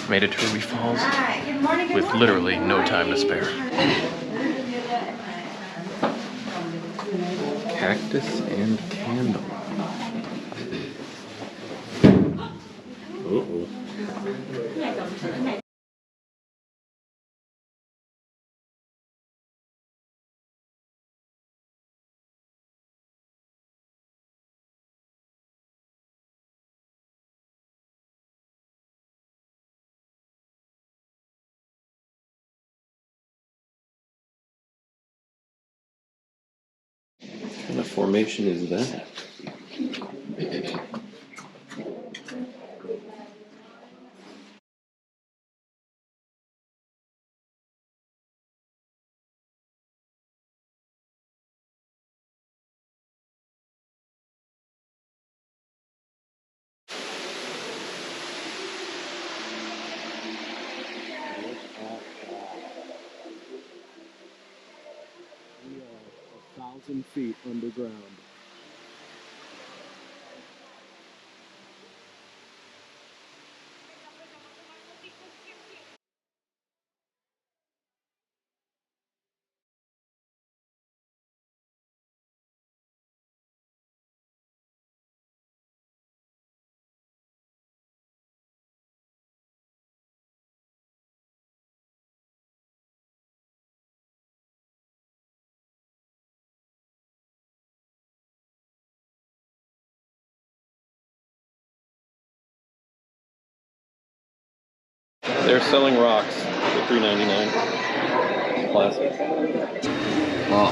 Made it to Ruby Falls with literally no time to spare. Cactus and candle. Uh-oh. What kind of formation is that? We are 1,000 feet underground. They're selling rocks for $3.99. Classic. Oh,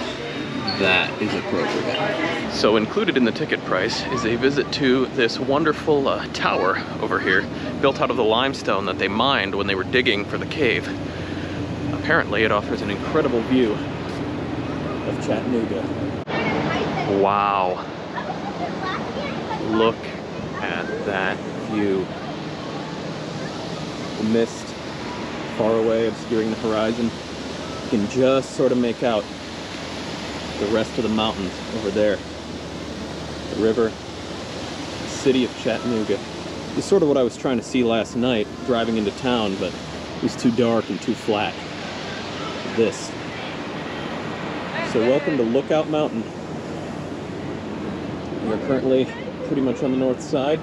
that is appropriate. So included in the ticket price is a visit to this wonderful tower over here, built out of the limestone that they mined when they were digging for the cave. Apparently it offers an incredible view of Chattanooga. Wow. Look at that view. The mist far away obscuring the horizon. You can just sort of make out the rest of the mountains over there. The river, the city of Chattanooga. This is sort of what I was trying to see last night driving into town, but it was too dark and too flat. This. So welcome to Lookout Mountain. We are currently pretty much on the north side,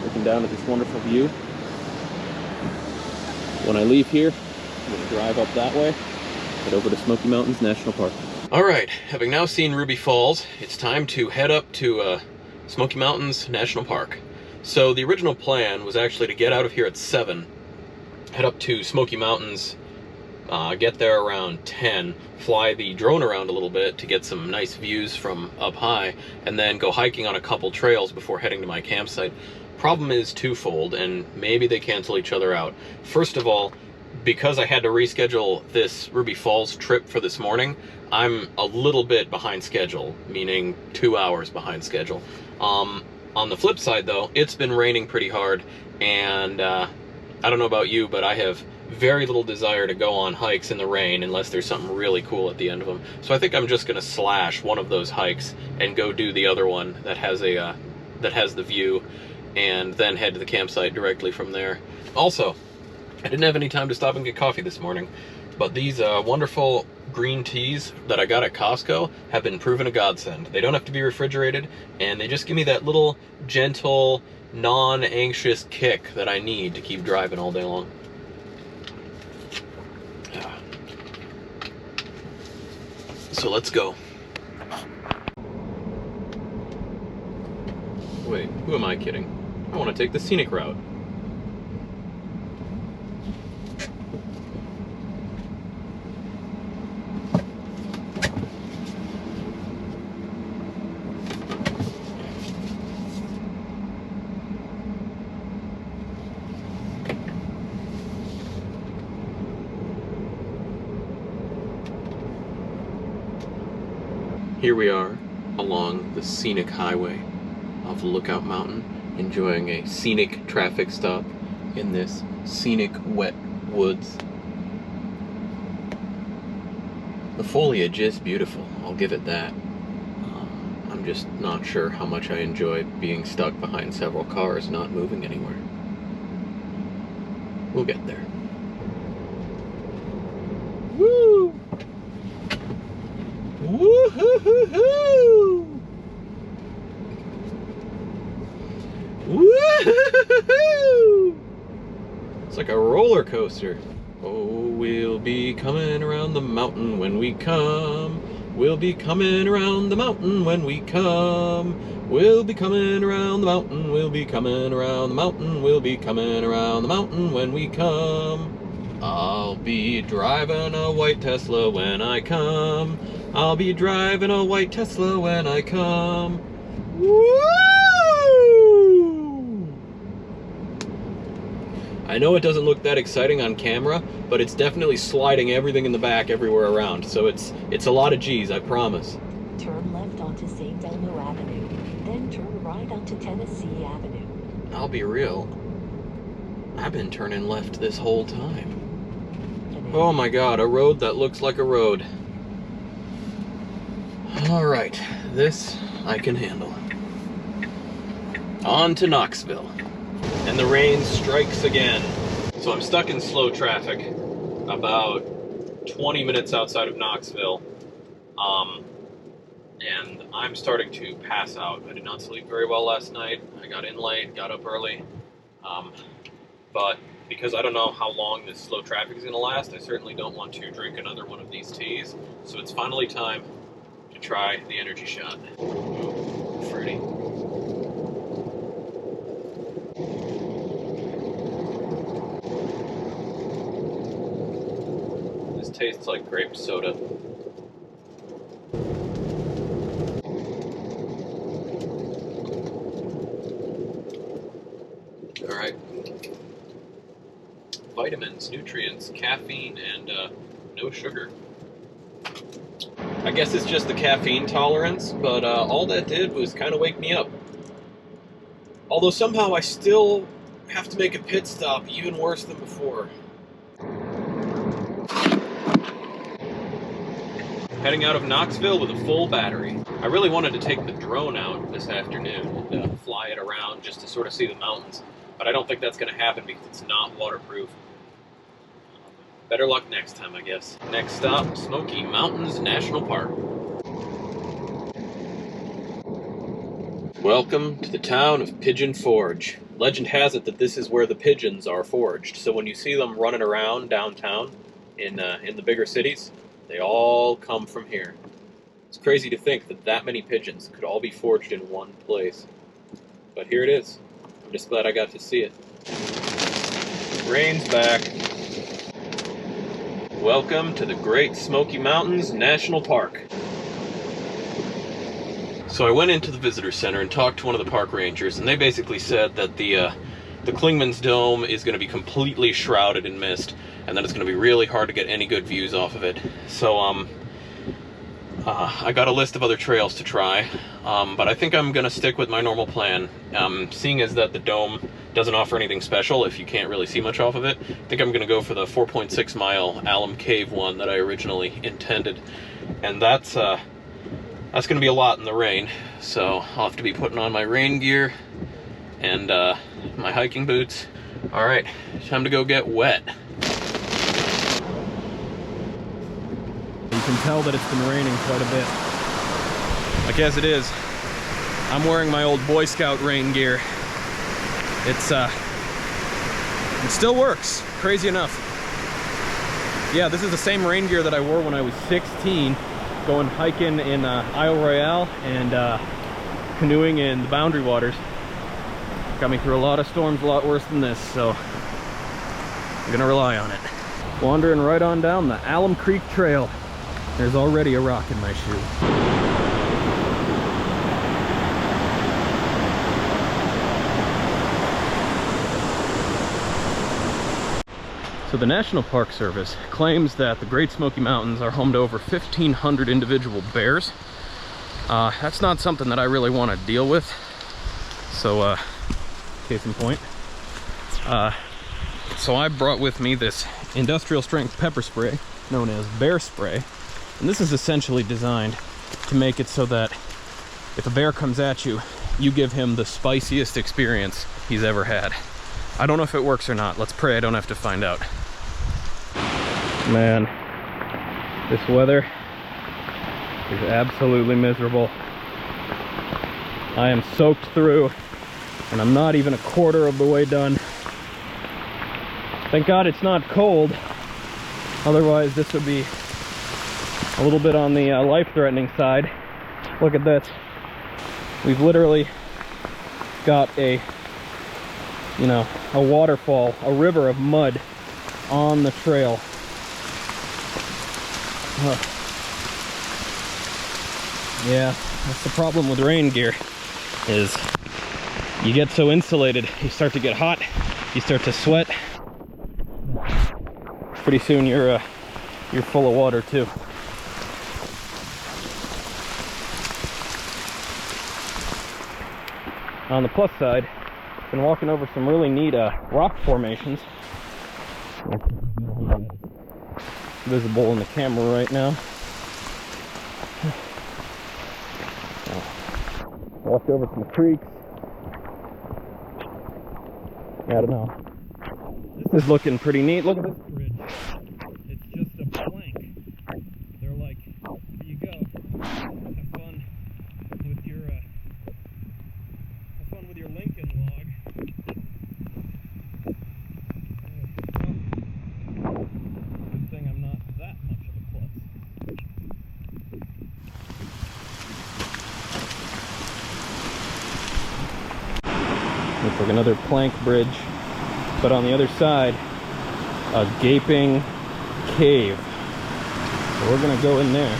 looking down at this wonderful view. When I leave here, I'm going to drive up that way, head over to Smoky Mountains National Park. Alright, having now seen Ruby Falls, it's time to head up to Smoky Mountains National Park. So the original plan was actually to get out of here at 7, head up to Smoky Mountains, get there around 10, fly the drone around a little bit to get some nice views from up high, and then go hiking on a couple trails before heading to my campsite. Problem is twofold, and maybe they cancel each other out. First of all, because I had to reschedule this Ruby Falls trip for this morning, I'm a little bit behind schedule, meaning 2 hours behind schedule. On the flip side though, it's been raining pretty hard, and I don't know about you, but I have very little desire to go on hikes in the rain unless there's something really cool at the end of them. So I think I'm just gonna slash one of those hikes and go do the other one that has a that has the view, and then head to the campsite directly from there. Also, I didn't have any time to stop and get coffee this morning, but these wonderful green teas that I got at Costco have been proven a godsend. They don't have to be refrigerated, and they just give me that little gentle, non-anxious kick that I need to keep driving all day long. Yeah. So let's go. Wait, who am I kidding? I want to take the scenic route. Here we are along the scenic highway of Lookout Mountain, enjoying a scenic traffic stop in this scenic wet woods. The foliage is beautiful, I'll give it that. I'm I'm just not sure how much I enjoy being stuck behind several cars not moving anywhere. We'll get there. Woo! Woo-hoo-hoo-hoo! Woo-hoo-hoo-hoo! It's like a roller coaster. Oh, we'll be coming around the mountain when we come. We'll be coming around the mountain when we come. We'll be coming around the mountain. We'll be coming around the mountain. We'll be coming around the mountain when we come. I'll be driving a white Tesla when I come. I'll be driving a white Tesla when I come. Woo! I know it doesn't look that exciting on camera, but it's definitely sliding everything in the back everywhere around. So it's a lot of G's, I promise. Turn left onto St. Elmo Avenue, then turn right onto Tennessee Avenue. I'll be real. I've been turning left this whole time. Oh my God, a road that looks like a road. All right, this I can handle. On to Knoxville. And the rain strikes again. So I'm stuck in slow traffic about 20 minutes outside of Knoxville. And I'm starting to pass out. I did not sleep very well last night. I got in late, got up early. But because I don't know how long this slow traffic is going to last, I certainly don't want to drink another one of these teas. So it's finally time to try the energy shot. Ooh, fruity. This tastes like grape soda. All right. Vitamins, nutrients, caffeine, and no sugar. I guess it's just the caffeine tolerance, but all that did was kind of wake me up. Although somehow I still have to make a pit stop, even worse than before. Heading out of Knoxville with a full battery. I really wanted to take the drone out this afternoon and fly it around just to sort of see the mountains, but I don't think that's going to happen because it's not waterproof. Better luck next time, I guess. Next stop, Smoky Mountains National Park. Welcome to the town of Pigeon Forge. Legend has it that this is where the pigeons are forged, so when you see them running around downtown in the bigger cities, they all come from here. It's crazy to think that that many pigeons could all be forged in one place. But here it is. I'm just glad I got to see it. Rain's back. Welcome to the Great Smoky Mountains National Park. So I went into the visitor center and talked to one of the park rangers, and they basically said that the Klingman's Dome is going to be completely shrouded in mist, and that it's going to be really hard to get any good views off of it. So I got a list of other trails to try, but I think I'm going to stick with my normal plan. Seeing as that the dome doesn't offer anything special if you can't really see much off of it, I think I'm going to go for the 4.6 mile Alum Cave one that I originally intended. And that's going to be a lot in the rain, so I'll have to be putting on my rain gear and my hiking boots. All right, time to go get wet. You can tell that it's been raining quite a bit. Like as it is, I'm wearing my old Boy Scout rain gear. It still works, crazy enough. Yeah, this is the same rain gear that I wore when I was 16, going hiking in Isle Royale and canoeing in the Boundary Waters. Got me through a lot of storms, a lot worse than this, so I'm gonna rely on it. Wandering right on down the Alum Creek Trail. There's already a rock in my shoe. So the National Park Service claims that the Great Smoky Mountains are home to over 1,500 individual bears. That's not something that I really want to deal with. So, case in point. So I brought with me this industrial strength pepper spray known as bear spray. And this is essentially designed to make it so that if a bear comes at you, you give him the spiciest experience he's ever had. I don't know if it works or not. Let's pray I don't have to find out. Man, this weather is absolutely miserable. I am soaked through, and I'm not even a quarter of the way done. Thank God it's not cold. Otherwise, this would be a little bit on the life-threatening side. Look at this. We've literally got a waterfall, a river of mud on the trail. Yeah, that's the problem with rain gear, is you get so insulated, you start to get hot, you start to sweat. Pretty soon you're full of water too. On the plus side, I've been walking over some really neat rock formations. Visible in the camera right now. Walked over some creeks. I don't know. This is looking pretty neat. Look at this bridge. It's just a plank. They're like, here you go. Have fun with your Lincoln log. Good thing I'm not that much of a klutz. Looks like another plank bridge, but on the other side, a gaping cave. So we're gonna go in there.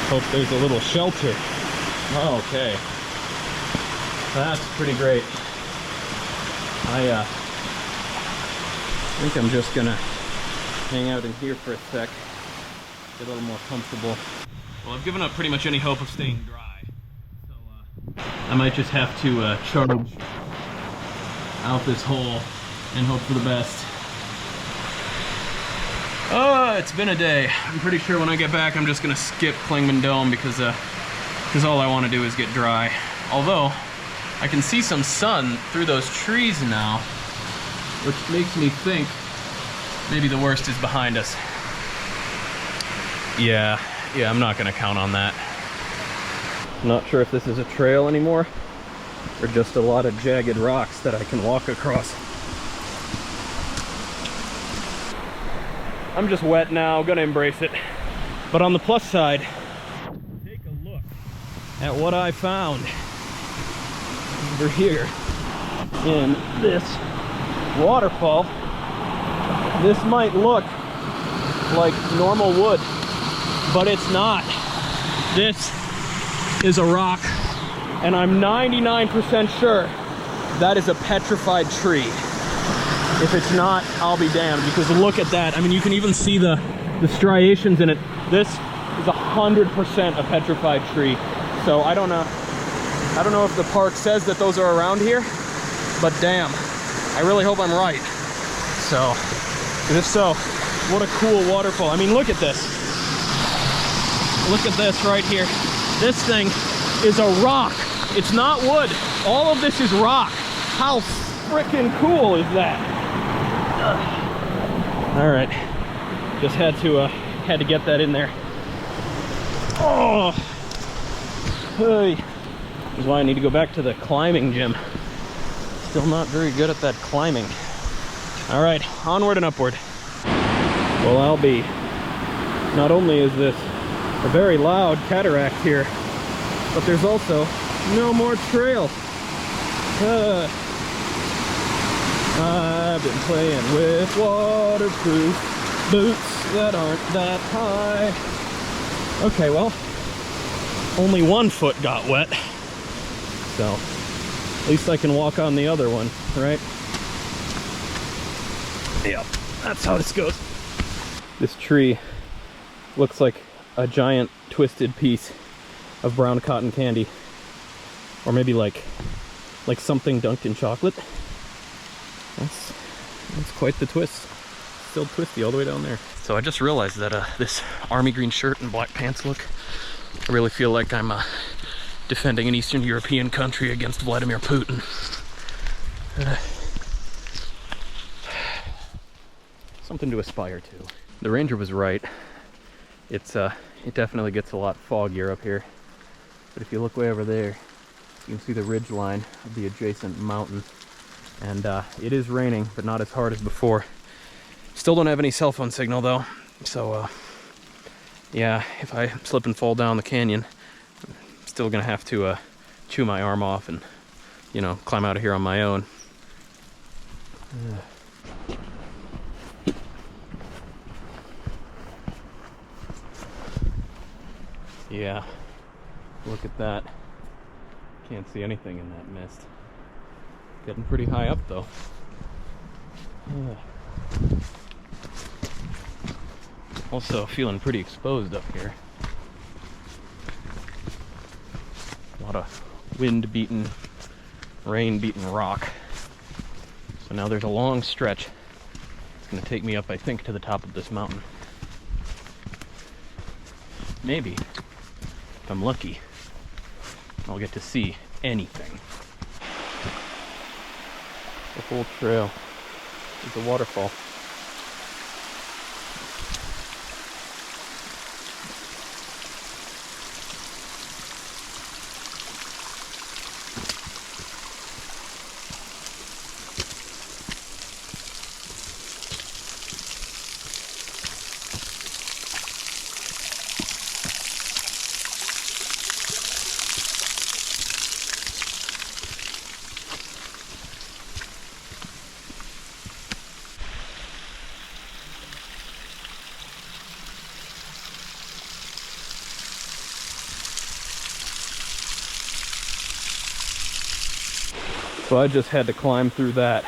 Hope there's a little shelter. Oh, okay. That's pretty great. I think I'm just gonna hang out in here for a sec. Get a little more comfortable. Well, I've given up pretty much any hope of staying dry. So I might just have to charge out this hole and hope for the best. Oh, it's been a day. I'm pretty sure when I get back I'm just gonna skip Clingman Dome because all I want to do is get dry. Although I can see some sun through those trees now, which makes me think maybe the worst is behind us. Yeah, I'm not gonna count on that. I'm not sure if this is a trail anymore or just a lot of jagged rocks that I can walk across. I'm just wet now, gonna embrace it. But on the plus side, take a look at what I found over here in this waterfall. This might look like normal wood, but it's not. This is a rock, and I'm 99% sure that is a petrified tree. If it's not, I'll be damned, because look at that. I mean, you can even see the striations in it. This is 100% a petrified tree. So I don't know if the park says that those are around here, but damn, I really hope I'm right. So, and if so, what a cool waterfall. I mean, look at this. Look at this right here. This thing is a rock. It's not wood. All of this is rock. How freaking cool is that? All right, just had to get that in there. Oh, hey. This is why I need to go back to the climbing gym. Still not very good at that climbing. All right, onward and upward. Well, I'll be. Not only is this a very loud cataract here, but there's also no more trail. I've been playing with waterproof boots that aren't that high. Okay, well, only one foot got wet, so at least I can walk on the other one, right? Yep, that's how this goes. This tree looks like a giant twisted piece of brown cotton candy, or maybe like something dunked in chocolate. That's quite the twist. Still twisty all the way down there. So I just realized that this army green shirt and black pants look, I really feel like I'm defending an Eastern European country against Vladimir Putin. Something to aspire to. The ranger was right. It definitely gets a lot foggier up here. But if you look way over there, you can see the ridge line of the adjacent mountain. And it is raining, but not as hard as before. Still don't have any cell phone signal though. So yeah, if I slip and fall down the canyon, I'm still gonna have to chew my arm off and, you know, climb out of here on my own. Yeah, look at that. Can't see anything in that mist. Getting pretty high up though. Also feeling pretty exposed up here. A lot of wind-beaten, rain-beaten rock. So now there's a long stretch. It's gonna take me up, I think, to the top of this mountain. Maybe, if I'm lucky, I'll get to see anything. The whole trail is a waterfall. So I just had to climb through that,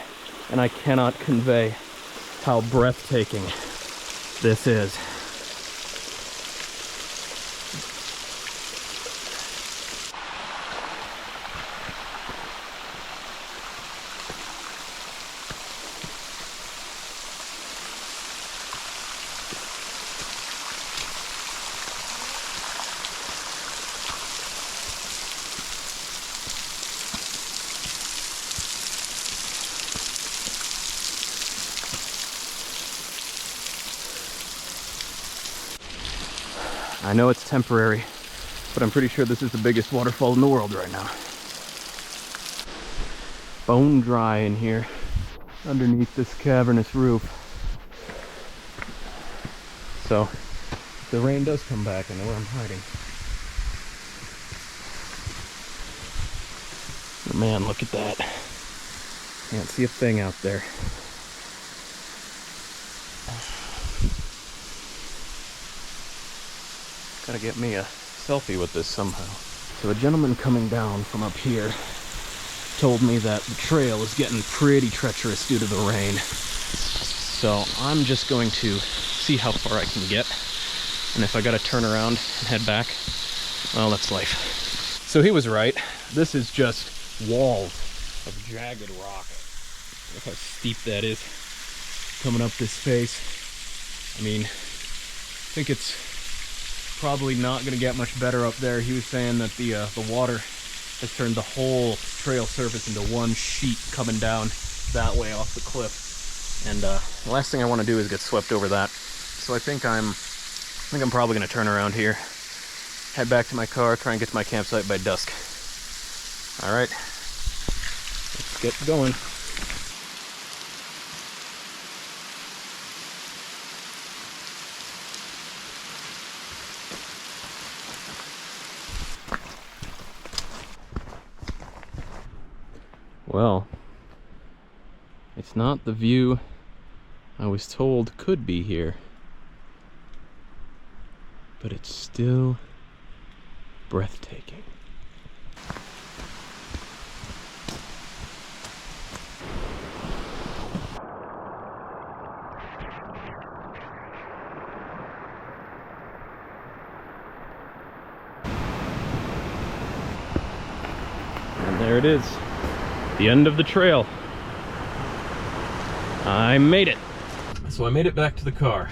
and I cannot convey how breathtaking this is. I know it's temporary, but I'm pretty sure this is the biggest waterfall in the world right now. Bone dry in here, underneath this cavernous roof. So, if the rain does come back, I know where I'm hiding. Oh man, look at that. Can't see a thing out there. Gotta get me a selfie with this somehow. So a gentleman coming down from up here told me that the trail is getting pretty treacherous due to the rain. So I'm just going to see how far I can get. And if I gotta turn around and head back, well, that's life. So he was right. This is just walls of jagged rock. Look how steep that is coming up this face. I mean, I think it's probably not going to get much better up there. He was saying that the water has turned the whole trail surface into one sheet coming down that way off the cliff. And the last thing I want to do is get swept over that. So I think I'm probably going to turn around here, head back to my car, try and get to my campsite by dusk. All right, let's get going. Well, it's not the view I was told could be here, but it's still breathtaking. And there it is. The end of the trail. I made it. So I made it back to the car.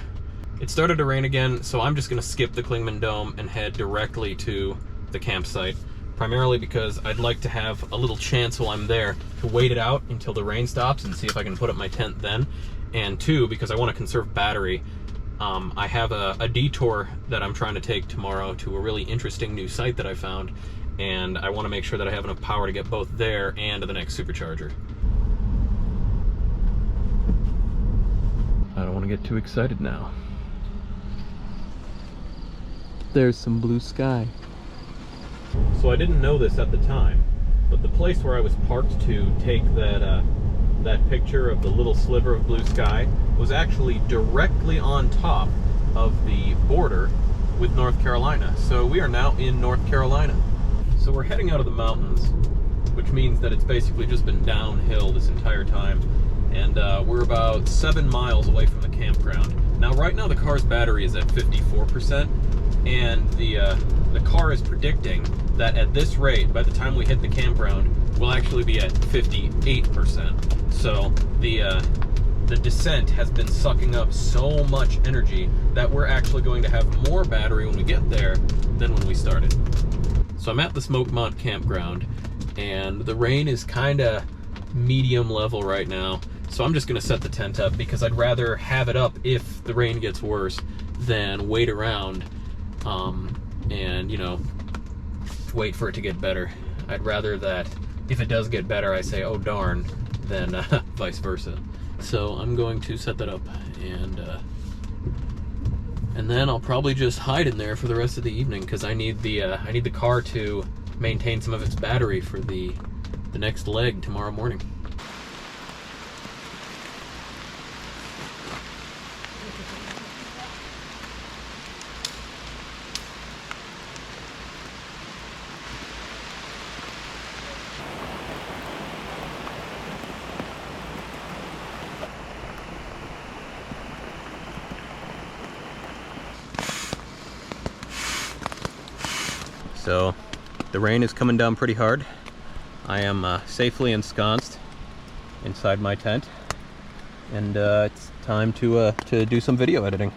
It started to rain again, so I'm just gonna skip the Klingman Dome and head directly to the campsite. primarily because I'd like to have a little chance while I'm there to wait it out until the rain stops and see if I can put up my tent then. And 2, because I want to conserve battery. I have a detour that I'm trying to take tomorrow to a really interesting new site that I found, and I want to make sure that I have enough power to get both there and to the next supercharger. I don't want to get too excited now. There's some blue sky. So I didn't know this at the time, but the place where I was parked to take that picture of the little sliver of blue sky was actually directly on top of the border with North Carolina. So we are now in North Carolina. So we're heading out of the mountains, which means that it's basically just been downhill this entire time. And we're about 7 miles away from the campground. Now right now the car's battery is at 54%, and the car is predicting that at this rate, by the time we hit the campground, we'll actually be at 58%. So the descent has been sucking up so much energy that we're actually going to have more battery when we get there than when we started. So I'm at the Smoky campground, and the rain is kind of medium level right now. So I'm just gonna set the tent up because I'd rather have it up if the rain gets worse than wait around and, you know, wait for it to get better. I'd rather that if it does get better, I say, oh darn, than vice versa. So I'm going to set that up, and then I'll probably just hide in there for the rest of the evening because I need the car to maintain some of its battery for the next leg tomorrow morning. So the rain is coming down pretty hard. I am safely ensconced inside my tent, and it's time to do some video editing.